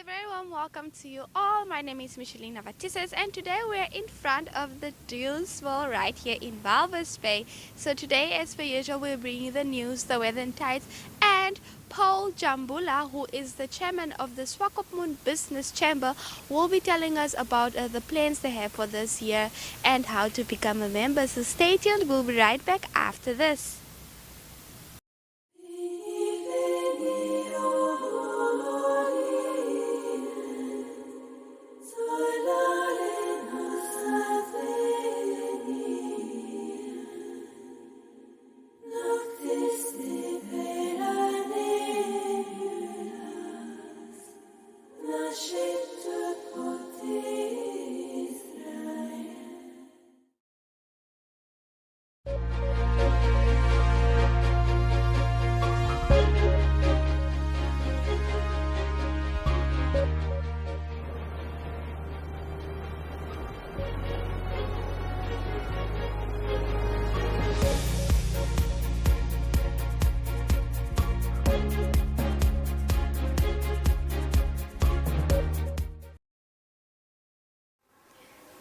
very warm welcome to you all. My name is Micheline Navatises and today we're in front of the Dunesville right here in Walvis Bay. So today, as per usual, we'll bring you the news, the weather and tides, and Paul Ndjambula, who is the chairman of the Swakopmund Business Chamber, will be telling us about the plans they have for this year and how to become a member. So stay tuned, we'll be right back after this.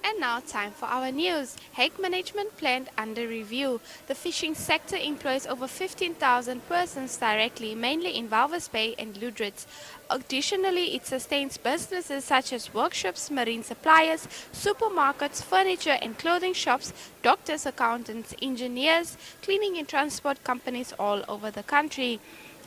And now time for our news. Hake management plan under review. The fishing sector employs over 15,000 persons directly, mainly in Walvis Bay and Ludritz. Additionally, it sustains businesses such as workshops, marine suppliers, supermarkets, furniture and clothing shops, doctors, accountants, engineers, cleaning and transport companies all over the country.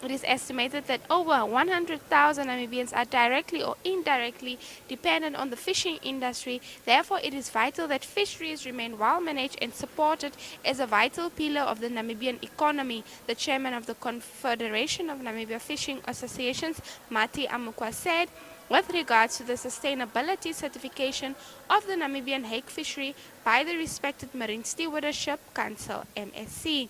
It is estimated that over 100,000 Namibians are directly or indirectly dependent on the fishing industry. Therefore, it is vital that fisheries remain well managed and supported as a vital pillar of the Namibian economy. The chairman of the Confederation of Namibia Fishing Associations, Mati Amukwa, said, with regards to the sustainability certification of the Namibian hake fishery by the respected Marine Stewardship Council, MSC.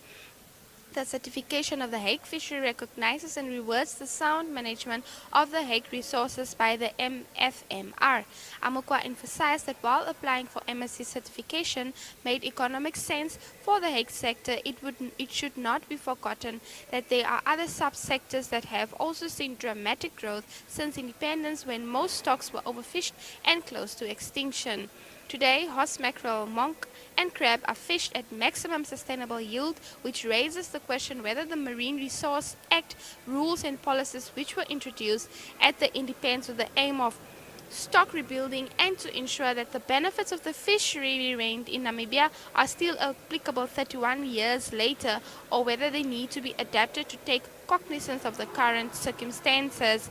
The certification of the hake fishery recognizes and rewards the sound management of the hake resources by the MFMR. Amukwa emphasized that while applying for MSC certification made economic sense for the hake sector, it should not be forgotten that there are other subsectors that have also seen dramatic growth since independence, when most stocks were overfished and close to extinction. Today, horse mackerel, monk and crab are fished at maximum sustainable yield, which raises the question whether the Marine Resource Act rules and policies which were introduced at the independence with the aim of stock rebuilding and to ensure that the benefits of the fishery remained in Namibia are still applicable 31 years later, or whether they need to be adapted to take cognizance of the current circumstances.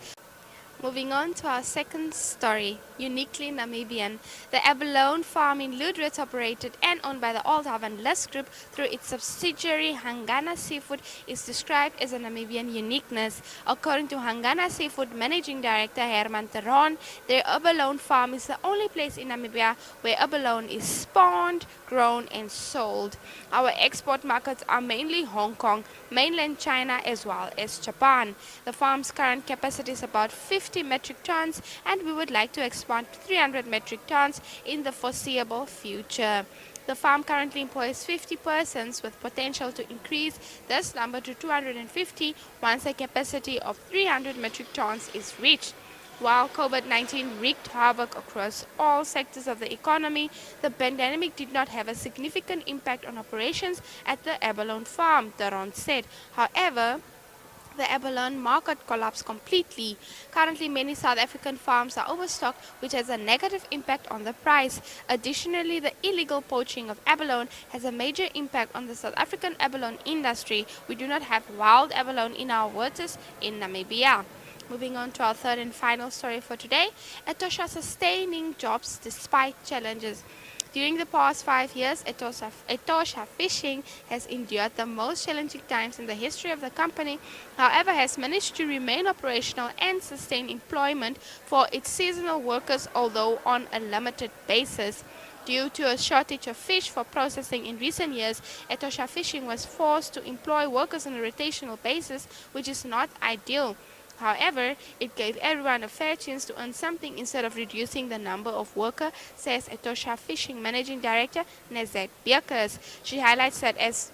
Moving on to our second story, uniquely Namibian. The abalone farm in Ludritz, operated and owned by the Oldhaven List Group through its subsidiary Hangana Seafood, is described as a Namibian uniqueness. According to Hangana Seafood Managing Director Herman Teron, their abalone farm is the only place in Namibia where abalone is spawned, grown and sold. Our export markets are mainly Hong Kong, mainland China as well as Japan. The farm's current capacity is about 50 metric tons and we would like to expand to 300 metric tons in the foreseeable future. The farm currently employs 50 persons with potential to increase this number to 250 once a capacity of 300 metric tons is reached. While COVID-19 wreaked havoc across all sectors of the economy, the pandemic did not have a significant impact on operations at the abalone farm, Daron said. However, the abalone market collapsed completely. Currently, many South African farms are overstocked, which has a negative impact on the price. Additionally, the illegal poaching of abalone has a major impact on the South African abalone industry. We do not have wild abalone in our waters in Namibia. Moving on to our third and final story for today, Etosha sustaining jobs despite challenges. During the past 5 years, Etosha Fishing has endured the most challenging times in the history of the company, however has managed to remain operational and sustain employment for its seasonal workers, although on a limited basis. Due to a shortage of fish for processing in recent years, Etosha Fishing was forced to employ workers on a rotational basis, which is not ideal. However, it gave everyone a fair chance to earn something instead of reducing the number of workers, says Etosha Fishing Managing Director Nezet Beekers. She highlights that as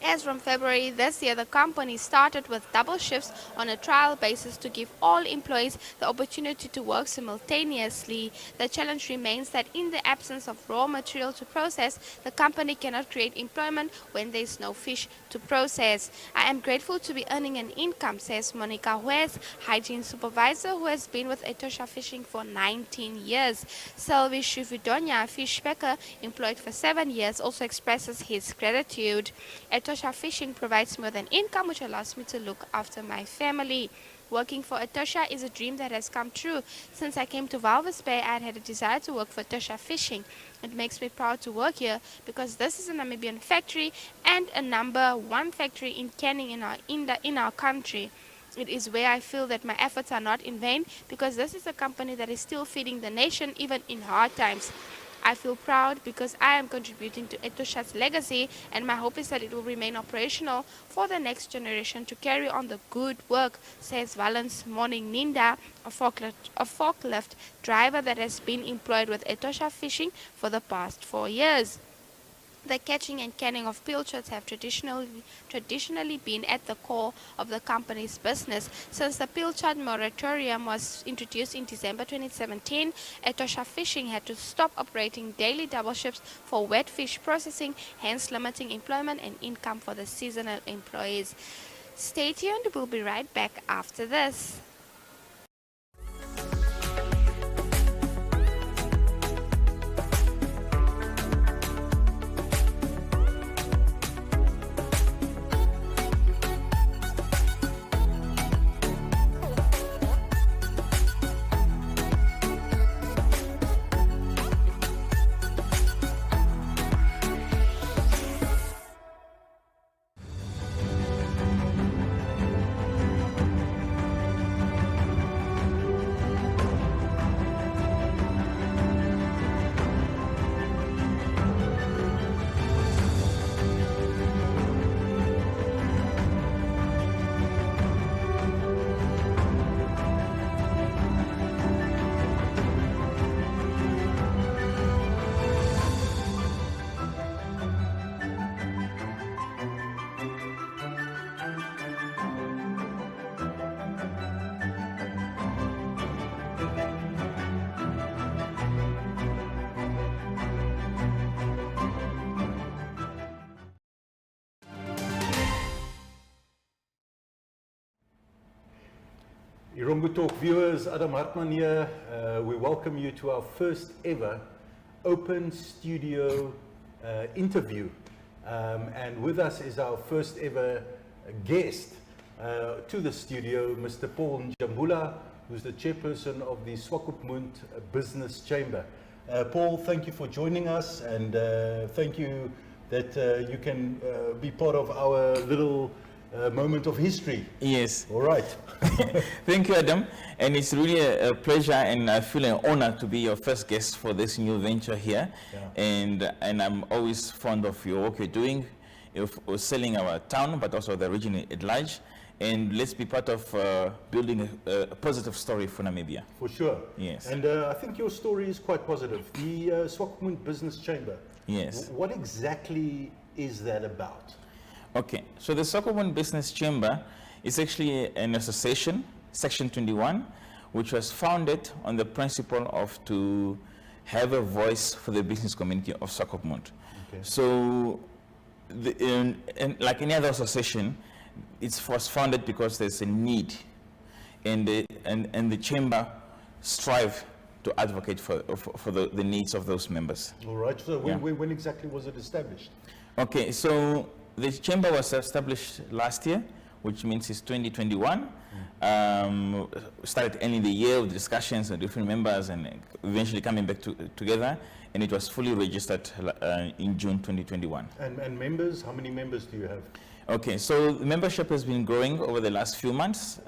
As from February this year, the company started with double shifts on a trial basis to give all employees the opportunity to work simultaneously. The challenge remains that in the absence of raw material to process, the company cannot create employment when there is no fish to process. I am grateful to be earning an income, says Monica West, hygiene supervisor who has been with Etosha Fishing for 19 years. Selvi Shuvidonya, a fish packer employed for 7 years, also expresses his gratitude. Etosha Fishing provides me with an income which allows me to look after my family. Working for Etosha is a dream that has come true. Since I came to Walvis Bay, I had a desire to work for Etosha Fishing. It makes me proud to work here because this is a Namibian factory and a #1 factory in canning in our country. It is where I feel that my efforts are not in vain because this is a company that is still feeding the nation even in hard times. I feel proud because I am contributing to Etosha's legacy, and my hope is that it will remain operational for the next generation to carry on the good work, says Valence Morning Ninda, a forklift driver that has been employed with Etosha Fishing for the past 4 years. The catching and canning of pilchards have traditionally been at the core of the company's business. Since the pilchard moratorium was introduced in December 2017, Etosha Fishing had to stop operating daily double shifts for wet fish processing, hence limiting employment and income for the seasonal employees. Stay tuned, we'll be right back after this. Erongo Talk viewers, Adam Hartman here. We welcome you to our first ever open studio interview. And with us is our first ever guest to the studio, Mr. Paul Ndjambula, who's the chairperson of the Swakopmund Business Chamber. Paul, thank you for joining us, and thank you that you can be part of our little moment of history. Yes. All right. Thank you, Adam. And it's really a pleasure, and I feel an honor to be your first guest for this new venture here. Yeah. And I'm always fond of your work you're doing, of selling our town, but also the region at large. And let's be part of building a positive story for Namibia. For sure. Yes. And I think your story is quite positive. The Swakopmund Business Chamber. Yes. What exactly is that about? Okay, so the Swakopmund Business Chamber is actually an association, Section 21, which was founded on the principle of to have a voice for the business community of Swakopmund. Okay. So, like any other association, it was founded because there's a need, and the chamber strive to advocate for the needs of those members. All right, so when exactly was it established? Okay, so the chamber was established last year, which means it's 2021. Started early in the year with discussions and different members, and eventually coming back together, and it was fully registered in June 2021. And members, how many members do you have? Okay, so the membership has been growing over the last few months.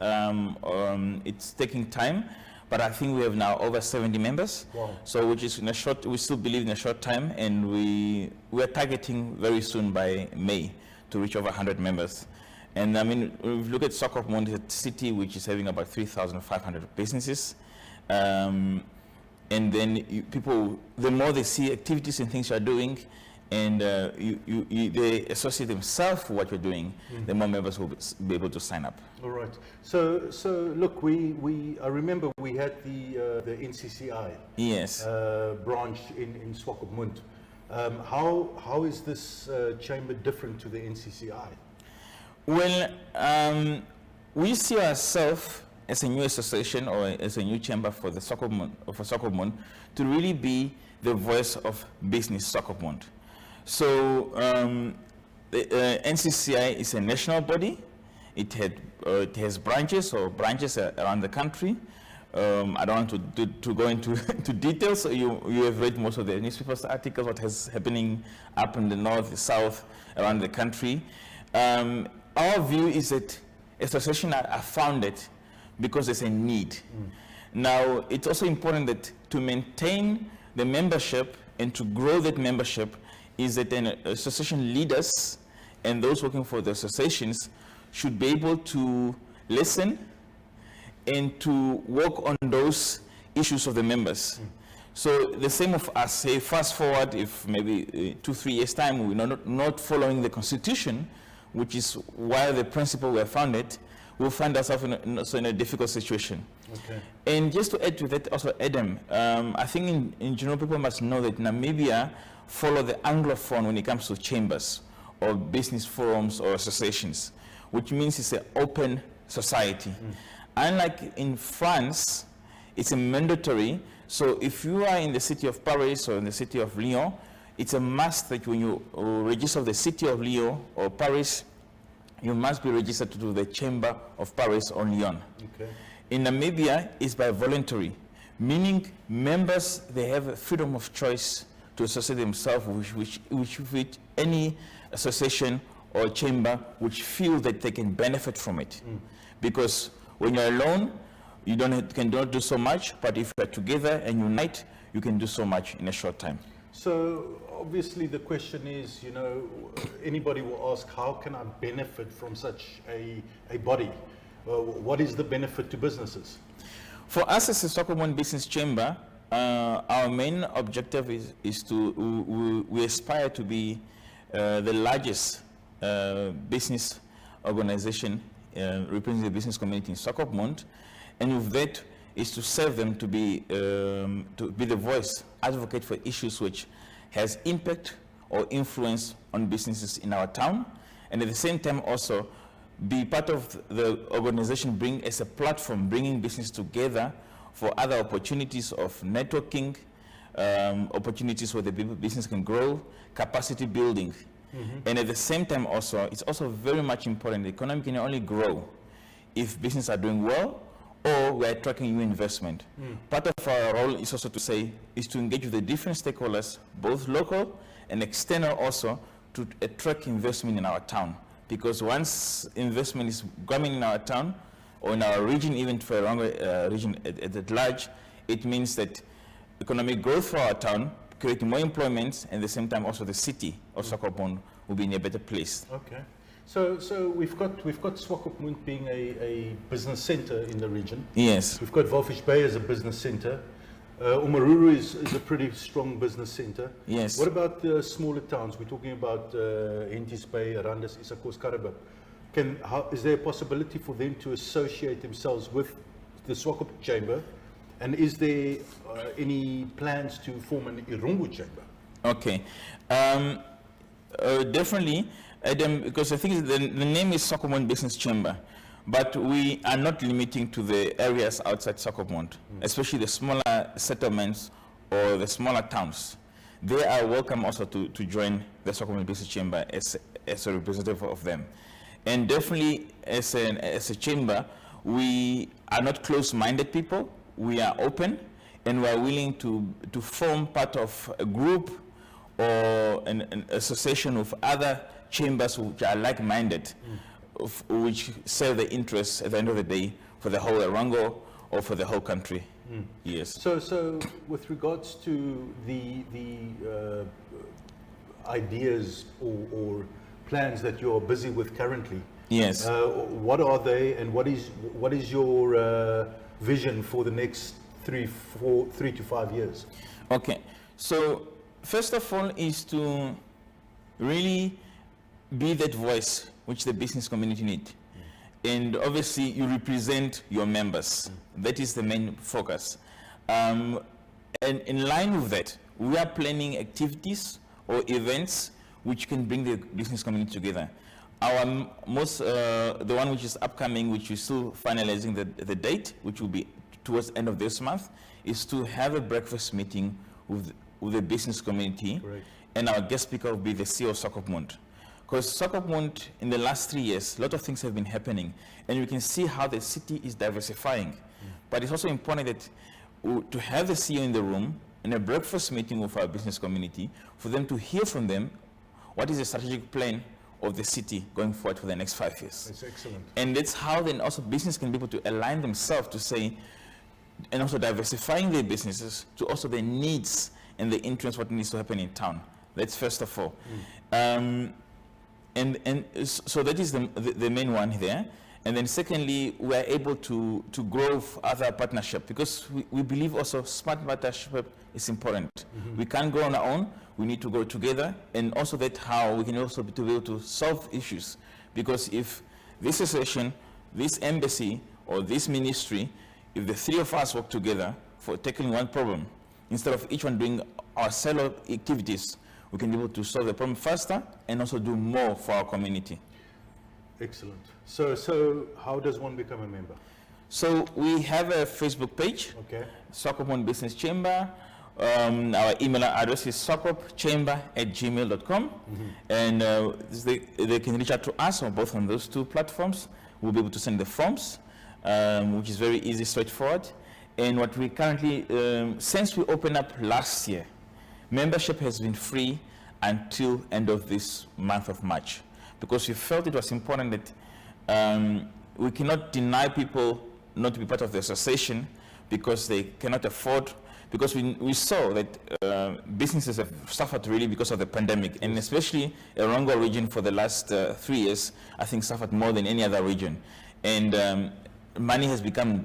It's taking time, but I think we have now over 70 members. Wow. So which is we still believe in a short time, and we are targeting very soon by May to reach over 100 members. And I mean, if you look at Swakopmund, it's a city which is having about 3,500 businesses. And then people, the more they see activities and things you are doing, and they associate themselves with what you're doing, the more members will be able to sign up. All right. So look, I remember we had the NCCI Yes. branch in Swakopmund. How is this chamber different to the NCCI? Well, we see ourselves as a new association or as a new chamber for the Swakopmund to really be the voice of business Swakopmund. So the NCCI is a national body. It has branches around the country. I don't want to go into to details. So you have read most of the newspapers articles, what is happening up in the north, the south, around the country. Our view is that associations are founded because there's a need. Now, it's also important that to maintain the membership and to grow that membership is that an association leaders and those working for the associations should be able to listen and to work on those issues of the members. So the same of us, say fast forward if maybe 2-3 years time we're not following the constitution, which is why the principle were founded, we'll find ourselves in a difficult situation. Okay. And just to add to that also, Adam, I think in general people must know that Namibia follow the Anglophone when it comes to chambers or business forums or associations, which means it's an open society. Unlike in France, it's a mandatory. So if you are in the city of Paris or in the city of Lyon, it's a must that when you register the city of Lyon or Paris, you must be registered to the Chamber of Paris or Lyon. Okay. In Namibia, it's by voluntary, meaning members, they have a freedom of choice to associate themselves with any association or chamber which feel that they can benefit from it. Because when you're alone, you cannot do so much, but if you're together and unite, you can do so much in a short time. So obviously the question is, you know, anybody will ask, how can I benefit from such a body? What is the benefit to businesses? For us as a Swakopmund Business Chamber, our main objective is to, we aspire to be the largest business organization representing the business community in Swakopmund, and with that is to serve them to be the voice, advocate for issues which has impact or influence on businesses in our town, and at the same time also be part of the organization bring as a platform, bringing business together for other opportunities of networking, opportunities where the business can grow, capacity building. And at the same time also, it's also very much important, the economy can only grow if businesses are doing well or we're attracting new investment. Part of our role is also to engage with the different stakeholders, both local and external also, to attract investment in our town. Because once investment is coming in our town, or in our region, even for Erongo region at large, it means that economic growth for our town, creating more employment, and at the same time also the city of Swakopmund will be in a better place. Okay. So we've got Swakopmund being a business center in the region. Yes. We've got Walvis Bay as a business center. Omaruru is a pretty strong business center. Yes. What about the smaller towns? We're talking about Walvis Bay, Arandis, Isakos, Karaba. Is there a possibility for them to associate themselves with the Swakopmund Chamber? And is there any plans to form an Erongo Chamber? Okay. Definitely, Adam, because I think the name is Swakopmund Business Chamber, but we are not limiting to the areas outside Swakopmund, especially the smaller settlements or the smaller towns. They are welcome also to join the Swakopmund Business Chamber as a representative of them. And definitely, as a chamber, we are not close-minded people. We are open, and we are willing to form part of a group or an association of other chambers which are like-minded, which serve the interests at the end of the day for the whole Erongo or for the whole country. Yes. So with regards to the ideas or plans that you're busy with currently, yes. What are they, and what is your vision for the next 3 to 5 years? Okay. So first of all is to really be that voice which the business community need. And obviously you represent your members. That is the main focus. And in line with that, we are planning activities or events which can bring the business community together. Our most, the one which is upcoming, which we're still finalizing the date, which will be towards the end of this month, is to have a breakfast meeting with the business community. Correct. And our guest speaker will be the CEO of Swakopmund. Because Swakopmund, in the last 3 years, a lot of things have been happening, and you can see how the city is diversifying. But it's also important that to have the CEO in the room in a breakfast meeting with our business community, for them to hear from them what is the strategic plan of the city going forward for the next 5 years. That's excellent. And that's how then also business can be able to align themselves to say, and also diversifying their businesses to also their needs and the interests, what needs to happen in town. That's first of all. So that is the main one there. And then secondly, we are able to grow other partnership, because we believe also smart partnership is important. We can't grow on our own, we need to go together, and also that how we can also be able to solve issues. Because if this association, this embassy, or this ministry, if the three of us work together for tackling one problem, instead of each one doing our solo activities, we can be able to solve the problem faster and also do more for our community. Excellent. So how does one become a member? So we have a Facebook page, Okay. Swakopmund Business Chamber. Our email address is swakopchamber@gmail.com. And they can reach out to us on both on those two platforms. We'll be able to send the forms, which is very easy, straightforward. And what we currently, since we opened up last year, membership has been free until end of this month of March, because we felt it was important that we cannot deny people not to be part of the association because they cannot afford, because we saw that businesses have suffered really because of the pandemic, and especially Erongo region for the last 3 years, I think suffered more than any other region. And money has become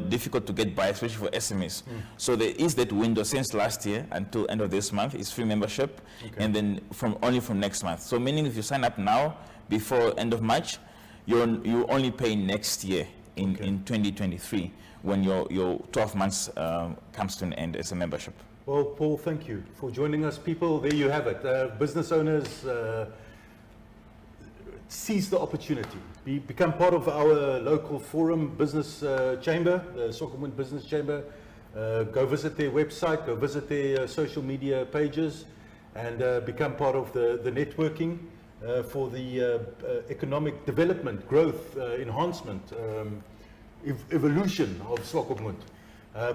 difficult to get by, especially for SMEs. So there is that window since last year until end of this month is free membership, and then only from next month. So meaning if you sign up now before end of March, you only pay next year in 2023 when your 12 months comes to an end as a membership. Well, Paul, thank you for joining us. People, there you have it. Business owners, seize the opportunity. Become part of our local forum business chamber, the Swakopmund Business Chamber. Go visit their website, go visit their social media pages, and become part of the networking for the economic development, growth, enhancement, evolution of Swakopmund.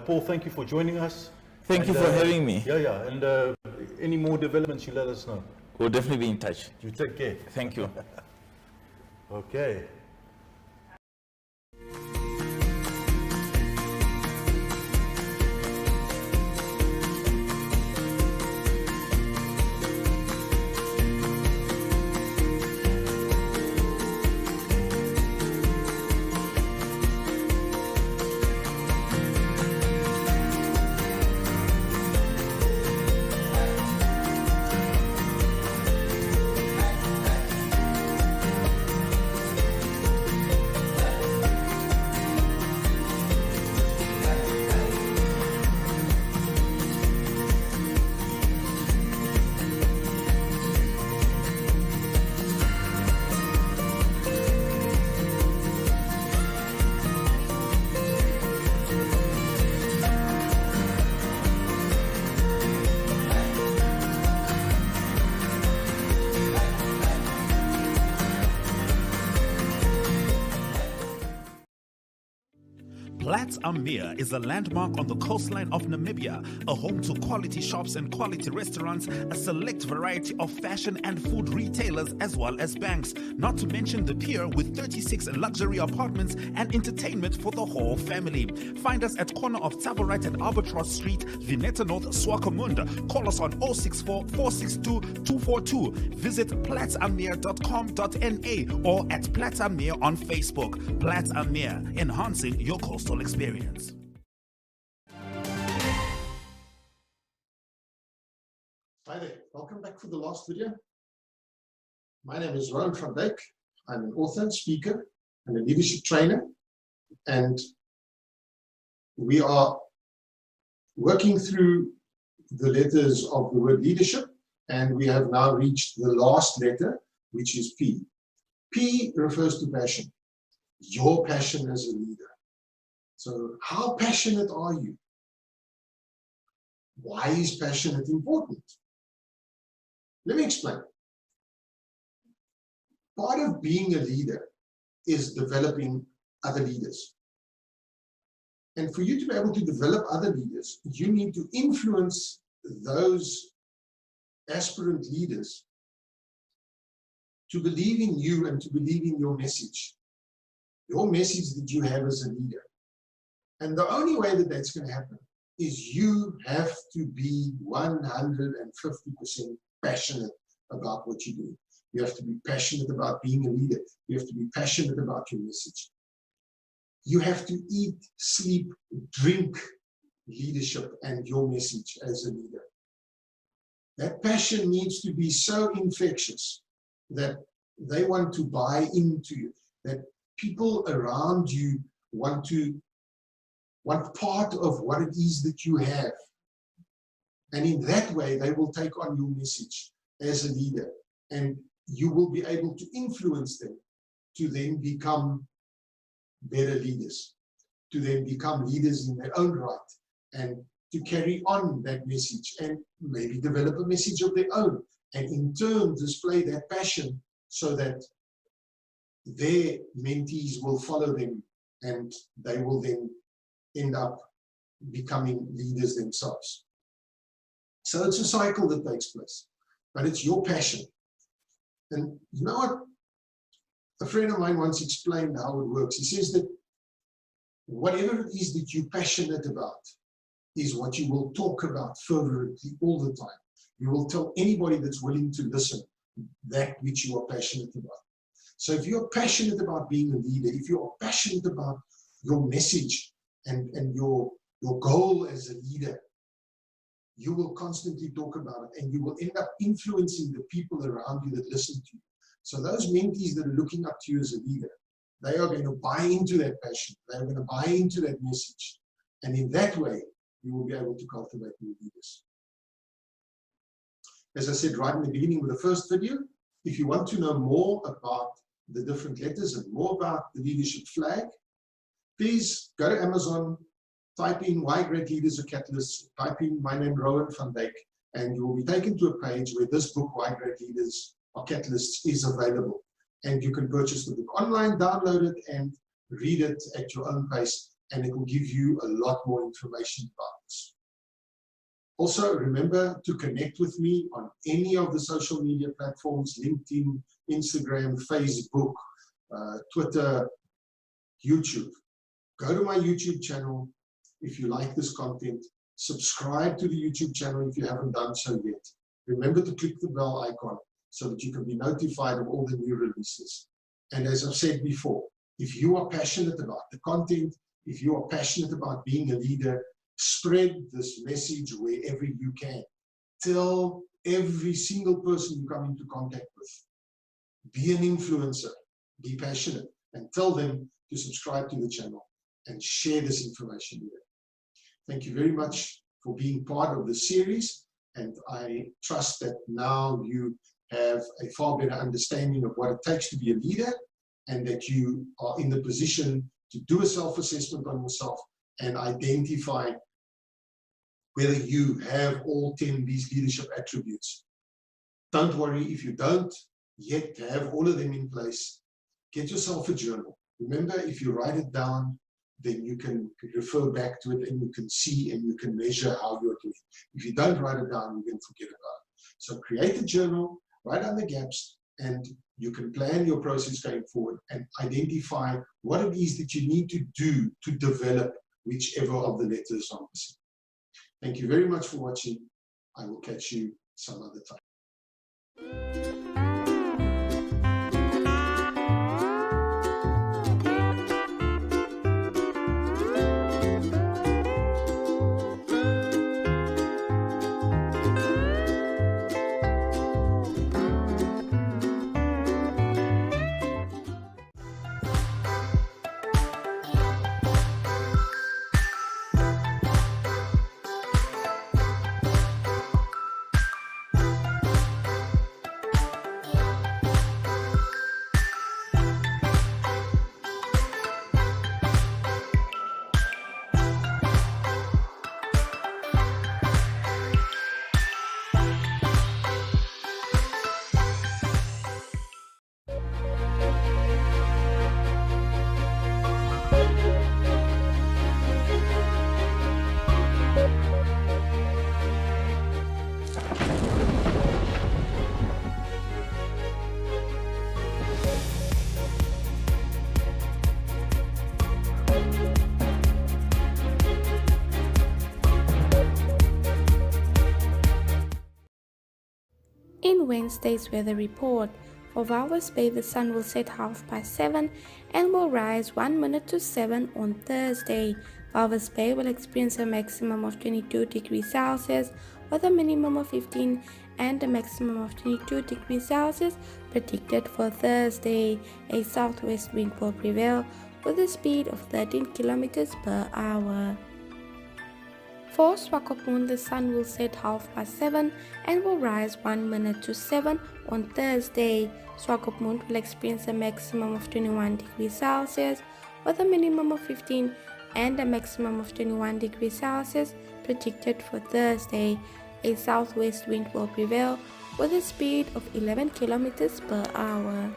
Paul, thank you for joining us. Thank you for having me. Yeah. And any more developments, you let us know. We'll definitely be in touch. You take care. Thank you. Okay. Amir is a landmark on the coastline of Namibia, a home to quality shops and quality restaurants, a select variety of fashion and food retailers, as well as banks, not to mention the pier with 36 luxury apartments and entertainment for the whole family. Find us at corner of Tabarite and Albatross Street, Vineta North, Swakopmund. Call us on 064 462 242. Visit platsamir.com.na or at Platsamir on Facebook. Platsamir, enhancing your coastal experience. Hi there, welcome back for the last video. My name is Rowan van Dijk. I'm an author, speaker, and a leadership trainer. And we are working through the letters of the word leadership, and we have now reached the last letter, which is P. P refers to passion, your passion as a leader. So how passionate are you? Why is passionate important? Let me explain. Part of being a leader is developing other leaders. And for you to be able to develop other leaders, you need to influence those aspirant leaders to believe in you and to believe in your message that you have as a leader. And the only way that that's going to happen is you have to be 150% passionate about what you do. You have to be passionate about being a leader. You have to be passionate about your message. You have to eat, sleep, drink leadership and your message as a leader. That passion needs to be so infectious that they want to buy into you, that people around you want part of what it is that you have. And in that way, they will take on your message as a leader, and you will be able to influence them to then become better leaders, to then become leaders in their own right, and to carry on that message and maybe develop a message of their own, and in turn display that passion so that their mentees will follow them and they will then end up becoming leaders themselves. So it's a cycle that takes place, but it's your passion. And you know what? A friend of mine once explained how it works. He says that whatever it is that you're passionate about is what you will talk about fervently all the time. You will tell anybody that's willing to listen that which you are passionate about. So if you're passionate about being a leader, if you're passionate about your message and your goal as a leader, you will constantly talk about it, and you will end up influencing the people around you that listen to you. So those mentees that are looking up to you as a leader, they are going to buy into that passion. They are going to buy into that message. And in that way, you will be able to cultivate new leaders. As I said right in the beginning with the first video, if you want to know more about the different letters and more about the leadership flag, please go to Amazon, type in Why Great Leaders Are Catalysts, type in my name, Rowan van Dijk, and you will be taken to a page where this book, Why Great Leaders Are Catalysts, is available. And you can purchase the book online, download it, and read it at your own pace, and it will give you a lot more information about this. Also, remember to connect with me on any of the social media platforms, LinkedIn, Instagram, Facebook, Twitter, YouTube. Go to my YouTube channel if you like this content. Subscribe to the YouTube channel if you haven't done so yet. Remember to click the bell icon so that you can be notified of all the new releases. And as I've said before, if you are passionate about the content, if you are passionate about being a leader, spread this message wherever you can. Tell every single person you come into contact with. Be an influencer, be passionate, and tell them to subscribe to the channel and share this information with them. Thank you very much for being part of the series, and I trust that now you have a far better understanding of what it takes to be a leader, and that you are in the position to do a self-assessment on yourself and identify whether you have all 10 of these leadership attributes. Don't worry if you don't yet have all of them in place. Get yourself a journal. Remember, if you write it down, then you can refer back to it and you can see and you can measure how you're doing. If you don't write it down, you can forget about it. So create a journal, write down the gaps, and you can plan your process going forward and identify what it is that you need to do to develop whichever of the letters are missing. Thank you very much for watching. I will catch you some other time. on Wednesday's weather report. For Walvis Bay, the sun will set 7:30 and will rise 1 minute to 7 on Thursday. Walvis Bay will experience a maximum of 22 degrees Celsius with a minimum of 15 and a maximum of 22 degrees Celsius predicted for Thursday. A southwest wind will prevail with a speed of 13 kilometers per hour. For Swakopmund, the sun will set 7:30 and will rise 1 minute to 7 on Thursday. Swakopmund will experience a maximum of 21 degrees Celsius with a minimum of 15 and a maximum of 21 degrees Celsius predicted for Thursday. A southwest wind will prevail with a speed of 11 kilometers per hour.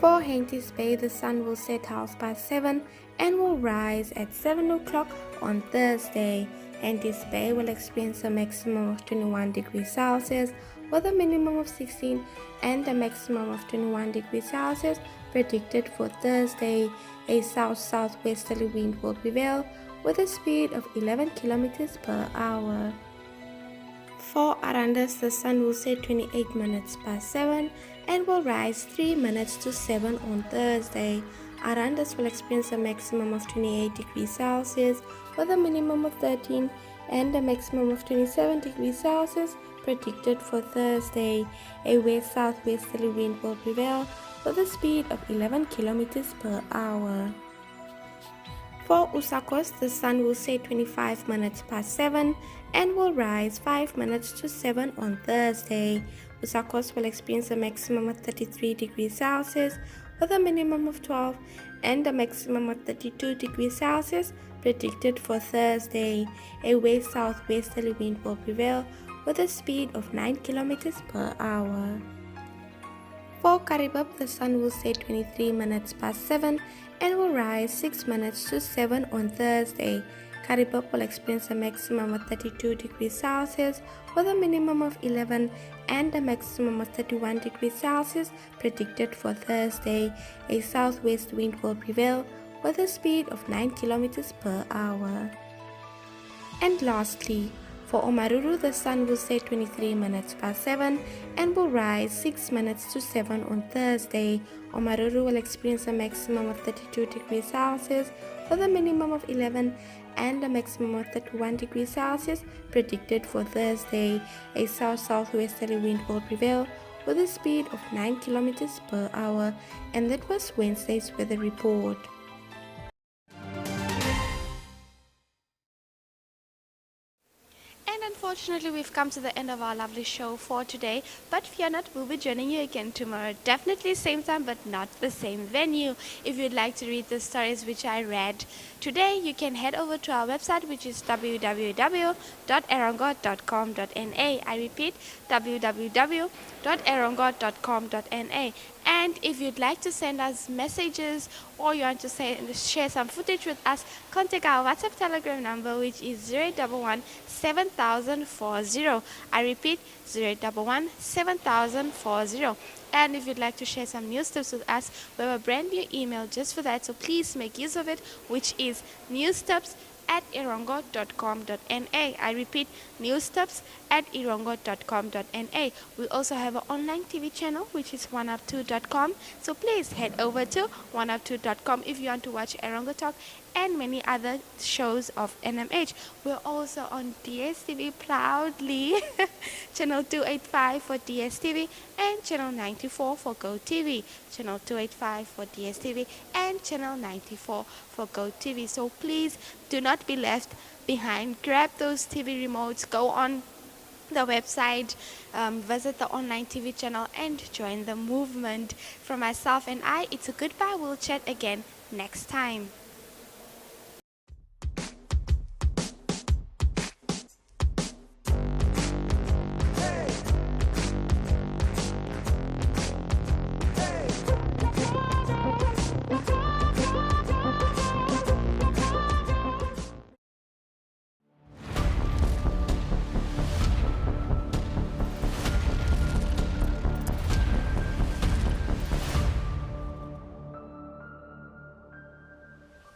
For Walvis Bay, the sun will set 7:30 and will rise at 7 o'clock on Thursday. Walvis Bay will experience a maximum of 21 degrees Celsius with a minimum of 16 and a maximum of 21 degrees Celsius predicted for Thursday. A south-southwesterly wind will prevail with a speed of 11 kilometers per hour. For Arandis, the sun will set 28 minutes past 7 and will rise 3 minutes to 7 on Thursday. Arandis will experience a maximum of 28 degrees Celsius with a minimum of 13 and a maximum of 27 degrees Celsius predicted for Thursday. A west-southwesterly wind will prevail with a speed of 11 kilometers per hour. For Usakos, the sun will set 25 minutes past 7 and will rise 5 minutes to 7 on Thursday. Usakos will experience a maximum of 33 degrees Celsius with a minimum of 12 and a maximum of 32 degrees Celsius predicted for Thursday. A west-southwesterly wind will prevail with a speed of 9 kilometers per hour. For Karibab, the sun will set 23 minutes past 7 and will rise 6 minutes to 7 on Thursday. Karibab will experience a maximum of 32 degrees Celsius with a minimum of 11 and a maximum of 31 degrees Celsius predicted for Thursday. A southwest wind will prevail with a speed of 9 kilometers per hour. And lastly, for Omaruru, the sun will set 23 minutes past 7 and will rise 6 minutes to 7 on Thursday. Omaruru will experience a maximum of 32 degrees Celsius with a minimum of 11 and a maximum of 31 degrees Celsius predicted for Thursday. A south-southwesterly wind will prevail with a speed of 9 kilometers per hour. And that was Wednesday's weather report. Unfortunately, we've come to the end of our lovely show for today, but fear not, we'll be joining you again tomorrow. Definitely same time, but not the same venue. If you'd like to read the stories which I read today, you can head over to our website, which is www.erongo.com.na. I repeat, www.erongo.com.na. And if you'd like to send us messages or you want to share some footage with us, contact our WhatsApp Telegram number, which is 011 7040. I repeat, 011 7040. And if you'd like to share some news tips with us, we have a brand new email just for that, so please make use of it, which is newstips@erongo.com.na. I repeat, newstips@erongo.com.na. We also have an online TV channel, which is 1up2.com, so please head over to 1up2.com if you want to watch Erongo Talk and many other shows of NMH. We're also on DSTV proudly, channel 285 for DSTV and channel 94 for GoTV, channel 285 for DSTV and channel 94 for GoTV. So please do not be left behind. Grab those TV remotes, go on the website, visit the online TV channel and join the movement. From myself and I, it's a goodbye. We'll chat again next time.